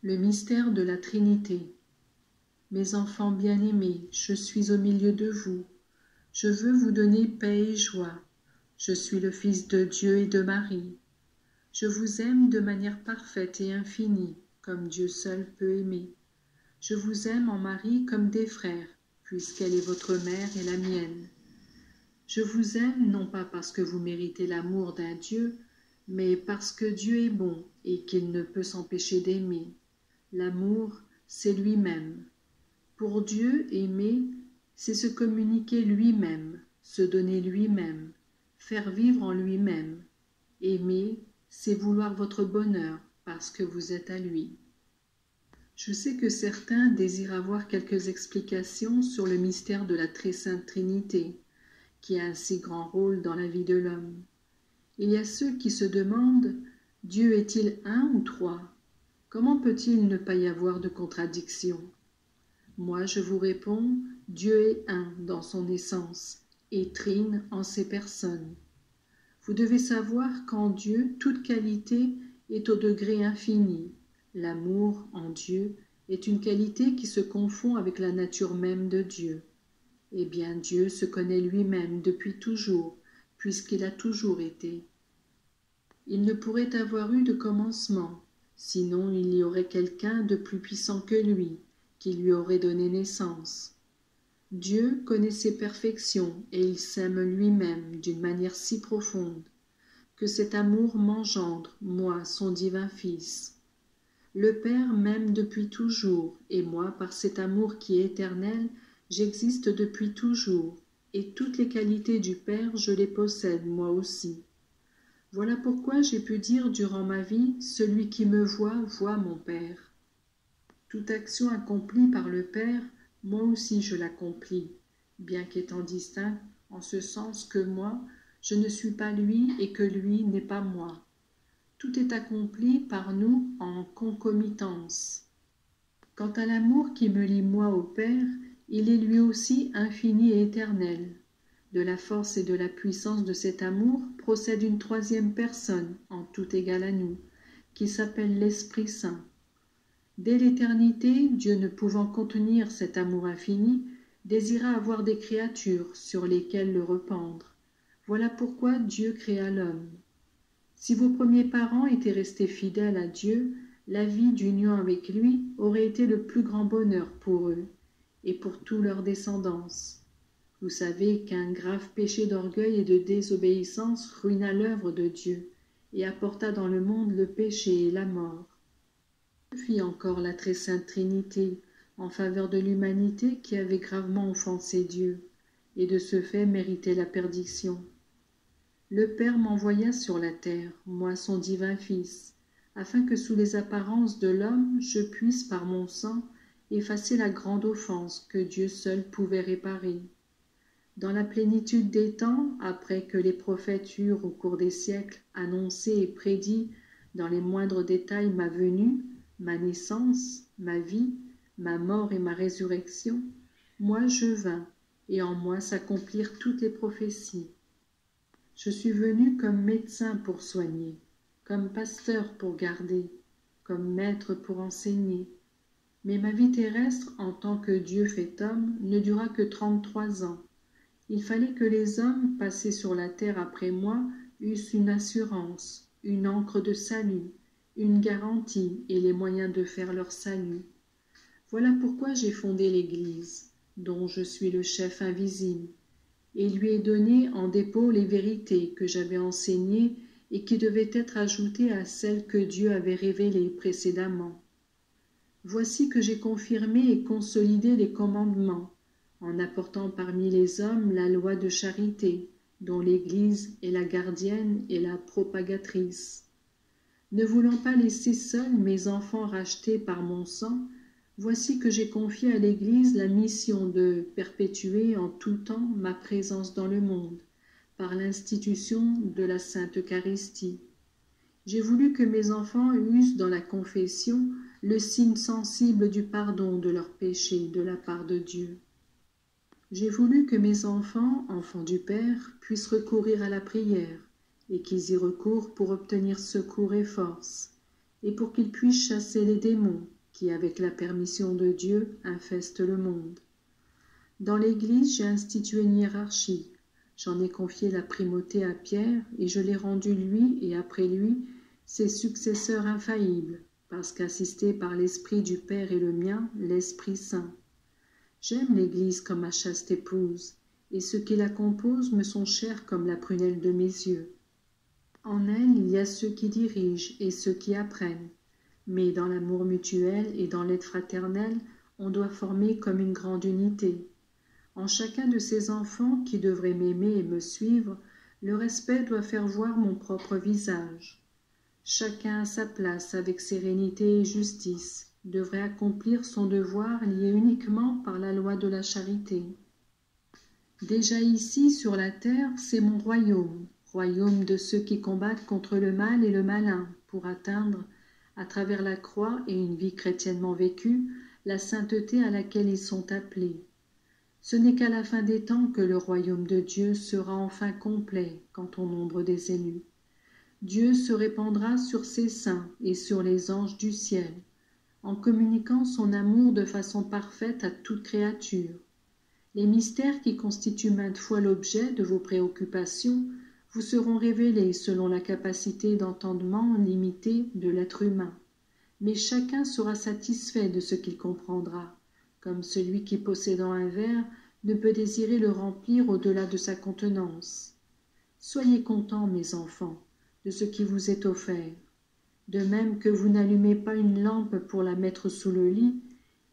Le mystère de la Trinité. Mes enfants bien-aimés, je suis au milieu de vous. Je veux vous donner paix et joie. Je suis le Fils de Dieu et de Marie. Je vous aime de manière parfaite et infinie, comme Dieu seul peut aimer. Je vous aime en Marie comme des frères, puisqu'elle est votre mère et la mienne. Je vous aime non pas parce que vous méritez l'amour d'un Dieu, mais parce que Dieu est bon et qu'il ne peut s'empêcher d'aimer. L'amour, c'est lui-même. Pour Dieu, aimer, c'est se communiquer lui-même, se donner lui-même, faire vivre en lui-même. Aimer, c'est vouloir votre bonheur parce que vous êtes à lui. Je sais que certains désirent avoir quelques explications sur le mystère de la très sainte Trinité, qui a un si grand rôle dans la vie de l'homme. Il y a ceux qui se demandent « Dieu est-il un ou trois ? Comment peut-il ne pas y avoir de contradiction ?» Moi, je vous réponds, Dieu est un dans son essence et trine en ses personnes. Vous devez savoir qu'en Dieu, toute qualité est au degré infini. L'amour en Dieu est une qualité qui se confond avec la nature même de Dieu. Eh bien, Dieu se connaît lui-même depuis toujours, puisqu'il a toujours été. Il ne pourrait avoir eu de commencement, sinon il y aurait quelqu'un de plus puissant que lui, qui lui aurait donné naissance. Dieu connaît ses perfections et il s'aime lui-même d'une manière si profonde que cet amour m'engendre, moi, son divin Fils. Le Père m'aime depuis toujours, et moi, par cet amour qui est éternel, j'existe depuis toujours, et toutes les qualités du Père, je les possède moi aussi. Voilà pourquoi j'ai pu dire durant ma vie, celui qui me voit, voit mon Père. Toute action accomplie par le Père, moi aussi je l'accomplis, bien qu'étant distinct, en ce sens que moi, je ne suis pas lui et que lui n'est pas moi. Tout est accompli par nous en concomitance. Quant à l'amour qui me lie moi au Père, il est lui aussi infini et éternel. De la force et de la puissance de cet amour procède une troisième personne, en tout égale à nous, qui s'appelle l'Esprit Saint. Dès l'éternité, Dieu ne pouvant contenir cet amour infini, désira avoir des créatures sur lesquelles le rependre. Voilà pourquoi Dieu créa l'homme. Si vos premiers parents étaient restés fidèles à Dieu, la vie d'union avec lui aurait été le plus grand bonheur pour eux et pour toute leur descendance. Vous savez qu'un grave péché d'orgueil et de désobéissance ruina l'œuvre de Dieu et apporta dans le monde le péché et la mort. Fit encore la très sainte Trinité en faveur de l'humanité qui avait gravement offensé Dieu et de ce fait méritait la perdition. Le Père m'envoya sur la terre, moi son divin Fils, afin que sous les apparences de l'homme, je puisse par mon sang effacer la grande offense que Dieu seul pouvait réparer. Dans la plénitude des temps, après que les prophètes eurent au cours des siècles annoncé et prédit dans les moindres détails ma venue, ma naissance, ma vie, ma mort et ma résurrection, moi je vins, et en moi s'accomplirent toutes les prophéties. Je suis venu comme médecin pour soigner, comme pasteur pour garder, comme maître pour enseigner. Mais ma vie terrestre, en tant que Dieu fait homme, ne dura que 33 ans. Il fallait que les hommes, passés sur la terre après moi, eussent une assurance, une ancre de salut, une garantie et les moyens de faire leur salut. Voilà pourquoi j'ai fondé l'Église, dont je suis le chef invisible, et lui ai donné en dépôt les vérités que j'avais enseignées et qui devaient être ajoutées à celles que Dieu avait révélées précédemment. Voici que j'ai confirmé et consolidé les commandements, en apportant parmi les hommes la loi de charité, dont l'Église est la gardienne et la propagatrice. Ne voulant pas laisser seuls mes enfants rachetés par mon sang, voici que j'ai confié à l'Église la mission de perpétuer en tout temps ma présence dans le monde, par l'institution de la Sainte Eucharistie. J'ai voulu que mes enfants eussent dans la confession le signe sensible du pardon de leurs péchés de la part de Dieu. J'ai voulu que mes enfants, enfants du Père, puissent recourir à la prière, et qu'ils y recourent pour obtenir secours et force, et pour qu'il puisse chasser les démons qui, avec la permission de Dieu, infestent le monde. Dans l'Église, j'ai institué une hiérarchie. J'en ai confié la primauté à Pierre et je l'ai rendu lui et après lui ses successeurs infaillibles, parce qu'assistés par l'Esprit du Père et le mien, l'Esprit Saint. J'aime l'Église comme ma chaste épouse, et ceux qui la composent me sont chers comme la prunelle de mes yeux. En elle, il y a ceux qui dirigent et ceux qui apprennent, mais dans l'amour mutuel et dans l'aide fraternelle, on doit former comme une grande unité. En chacun de ces enfants qui devraient m'aimer et me suivre, le respect doit faire voir mon propre visage. Chacun à sa place avec sérénité et justice devrait accomplir son devoir lié uniquement par la loi de la charité. Déjà ici, sur la terre, c'est mon royaume, royaume de ceux qui combattent contre le mal et le malin pour atteindre, à travers la croix et une vie chrétiennement vécue, la sainteté à laquelle ils sont appelés. Ce n'est qu'à la fin des temps que le royaume de Dieu sera enfin complet quant au nombre des élus. Dieu se répandra sur ses saints et sur les anges du ciel, en communiquant son amour de façon parfaite à toute créature. Les mystères qui constituent maintes fois l'objet de vos préoccupations vous seront révélés selon la capacité d'entendement limitée de l'être humain. Mais chacun sera satisfait de ce qu'il comprendra, comme celui qui, possédant un verre, ne peut désirer le remplir au-delà de sa contenance. Soyez contents, mes enfants, de ce qui vous est offert. De même que vous n'allumez pas une lampe pour la mettre sous le lit,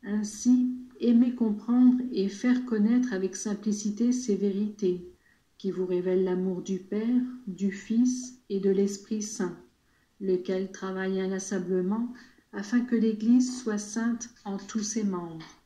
ainsi aimez comprendre et faire connaître avec simplicité ces vérités, qui vous révèlent l'amour du Père, du Fils et de l'Esprit Saint, lequel travaille inlassablement afin que l'Église soit sainte en tous ses membres.